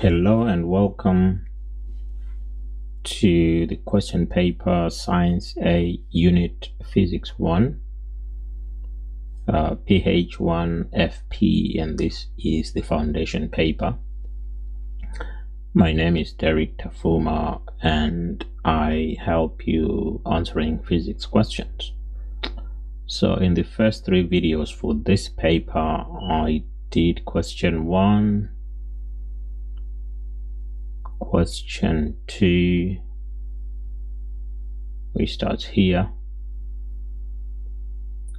Hello and welcome to the question paper Science A Unit Physics 1 PH1FP, and this is the foundation paper. My name is Derek Tafuma and I help you answering physics questions. So in the first 3 videos for this paper I did question 1, question 2, which starts here,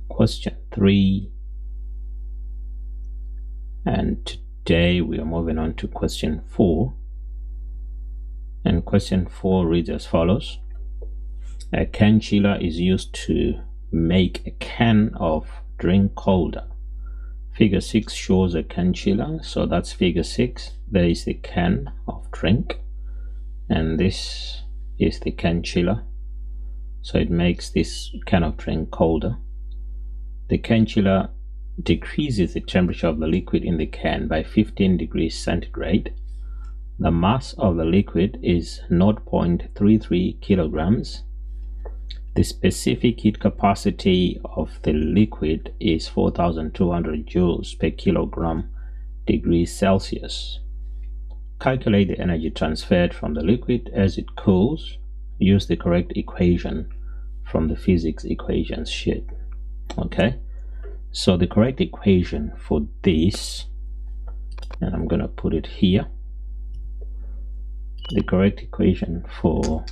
question 3, and today we are moving on to question 4. And question 4 reads as follows: a can chiller is used to make a can of drink colder. Figure 6 shows a can chiller, so that's figure 6. There is the can of drink and this is the can chiller, so it makes this can of drink colder. The can chiller decreases the temperature of the liquid in the can by 15 degrees centigrade. The mass of the liquid is 0.33 kilograms. The specific heat capacity of the liquid is 4,200 joules per kilogram degrees Celsius. Calculate the energy transferred from the liquid as it cools. Use the correct equation from the physics equations sheet. Okay, so the correct equation for this, and I'm going to put it here, the correct equation for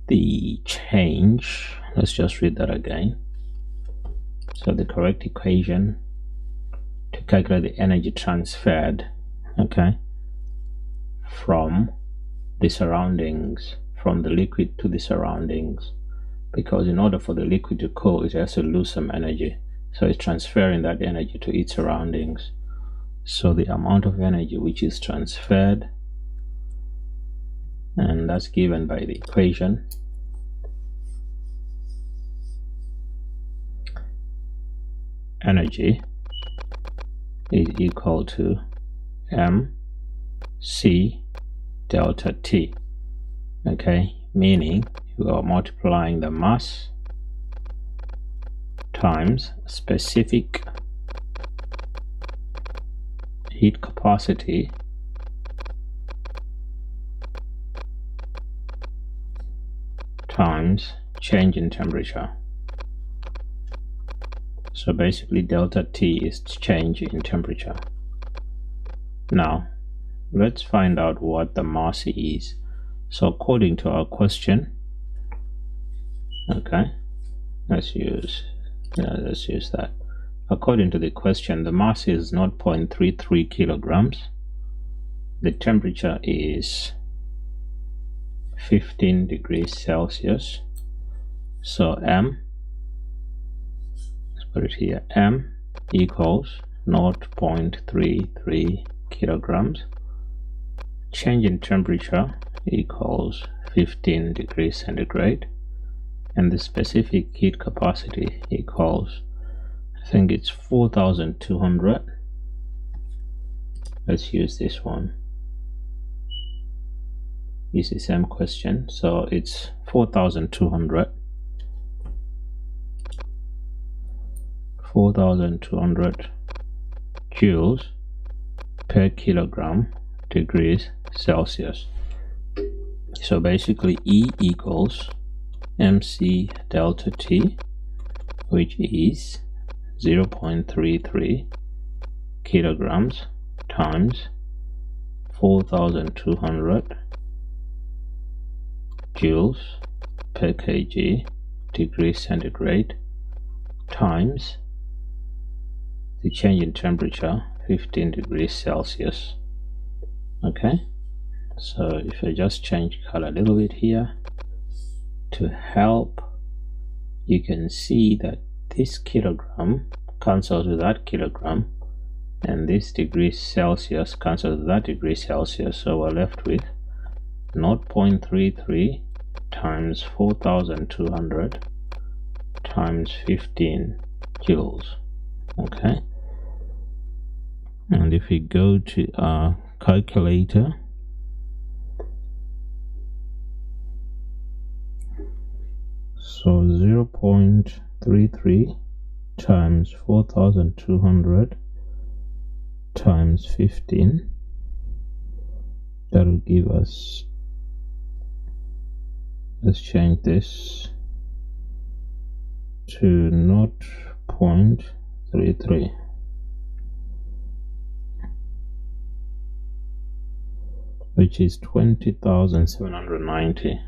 the change, let's just read that again. So the correct equation to calculate the energy transferred, okay, from the surroundings, from the liquid to the surroundings, because in order for the liquid to cool it has to lose some energy, so it's transferring that energy to its surroundings. So the amount of energy which is transferred, and that's given by the equation. Energy is equal to mc delta T, okay, meaning you are multiplying the mass times specific heat capacity times change in temperature. So basically delta T is change in temperature. Now let's find out what the mass is. So according to our question, okay, let's use that. According to the question, the mass is 0.33 kilograms. The temperature is 15 degrees Celsius. So m, let's put it here, m equals 0.33 kilograms. Change in temperature equals 15 degrees centigrade, and the specific heat capacity equals, I think it's 4,200. Let's use this one. It's the same question, so it's 4,200 joules per kilogram degrees Celsius. So basically E equals mc delta T, which is 0.33 kilograms times 4,200 joules per kg degrees centigrade times the change in temperature 15 degrees Celsius. Okay, so if I just change color a little bit here to help, you can see that this kilogram cancels with that kilogram, and this degrees Celsius cancels with that degrees Celsius, so we're left with 0.33 times 4,200 times 15 joules. Okay, and if we go to our calculator. So 0.33 times 4,200 times 15, that will give us, let's change this to 0.33, which is 20,790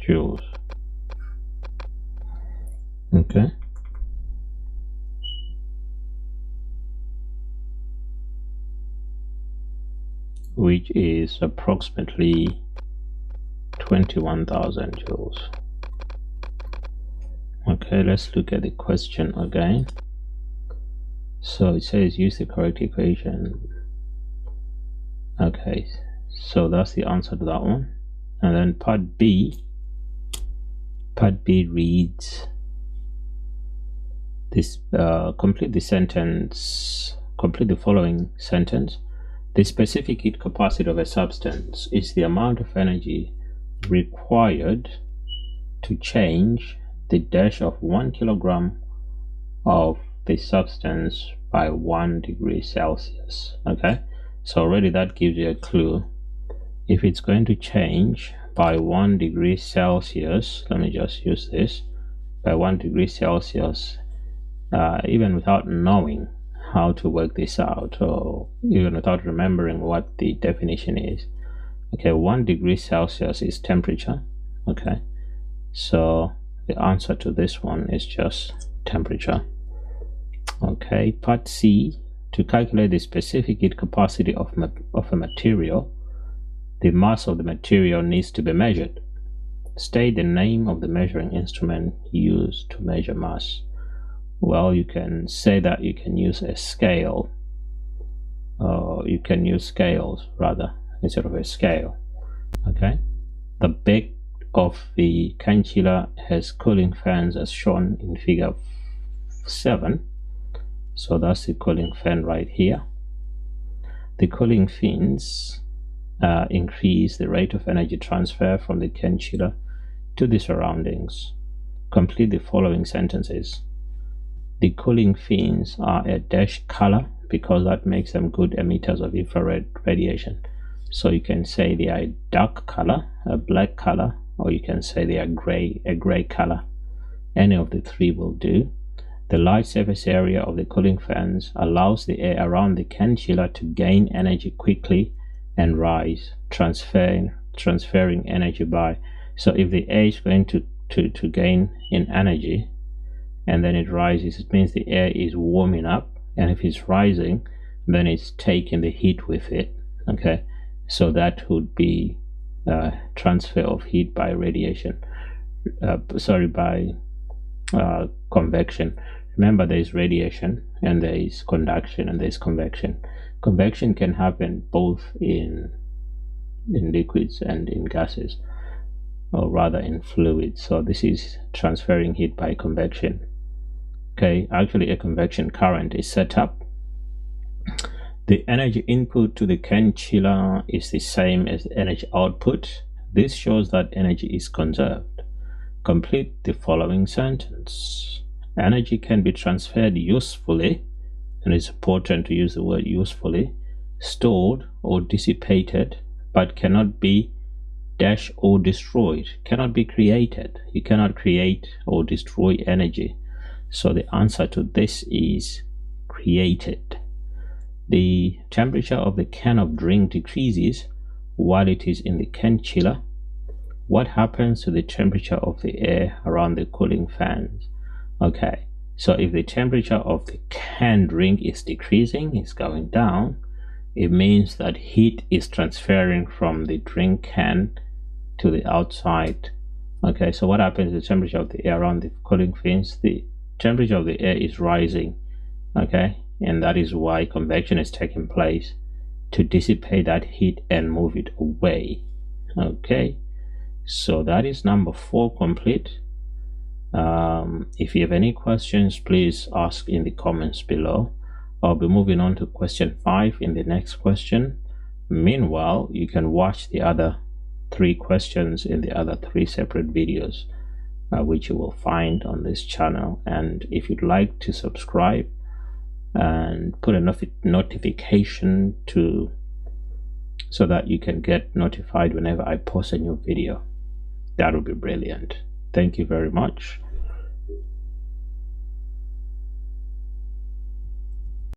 joules. Okay, which is approximately 21,000 joules. Okay, let's look at the question again. So it says use the correct equation. Okay, so that's the answer to that one. And then part B reads this, complete the following sentence. The specific heat capacity of a substance is the amount of energy required to change the dash of 1 kilogram of the substance by 1 degree Celsius. Okay, so already that gives you a clue. If it's going to change by 1 degree Celsius, let me just use this, by 1 degree Celsius, even without knowing how to work this out, or even without remembering what the definition is. Okay, 1 degree Celsius is temperature. Okay, so the answer to this one is just temperature. Okay, part C, to calculate the specific heat capacity of a material, the mass of the material needs to be measured. State the name of the measuring instrument used to measure mass. Well, you can say that you can use a scale, or you can use scales rather instead of a scale. Okay, the back of the can chiller has cooling fans as shown in figure 7. So that's the cooling fan right here. The cooling fins increase the rate of energy transfer from the can chiller to the surroundings. Complete the following sentences. The cooling fins are a dash color because that makes them good emitters of infrared radiation. So you can say they are a dark color, a black color, or you can say they are a gray color. Any of the three will do. The large surface area of the cooling fans allows the air around the can chiller to gain energy quickly and rise, transferring energy by. So if the air is going to gain in energy and then it rises, it means the air is warming up, and if it's rising, then it's taking the heat with it. Okay, so that would be transfer of heat by radiation, by convection. Remember, there is radiation and there is conduction and there is convection. Convection can happen both in liquids and in gases, or rather in fluids. So this is transferring heat by convection. Okay, actually a convection current is set up. The energy input to the can chiller is the same as the energy output. This shows that energy is conserved. Complete the following sentence. Energy can be transferred usefully, and it's important to use the word usefully, stored or dissipated, but cannot be dash or destroyed, cannot be created. You cannot create or destroy energy. So the answer to this is created. The temperature of the can of drink decreases while it is in the can chiller. What happens to the temperature of the air around the cooling fans? Okay, so if the temperature of the canned drink is decreasing, it's going down, it means that heat is transferring from the drink can to the outside. Okay, so what happens to the temperature of the air around the cooling fins? The temperature of the air is rising. Okay, and that is why convection is taking place, to dissipate that heat and move it away. Okay, so that is number 4 complete. If you have any questions, please ask in the comments below. I'll be moving on to question 5 in the next question. Meanwhile, you can watch the other 3 questions in the other 3 separate videos, which you will find on this channel. And if you'd like to subscribe and put a notification so that you can get notified whenever I post a new video, that would be brilliant. Thank you very much.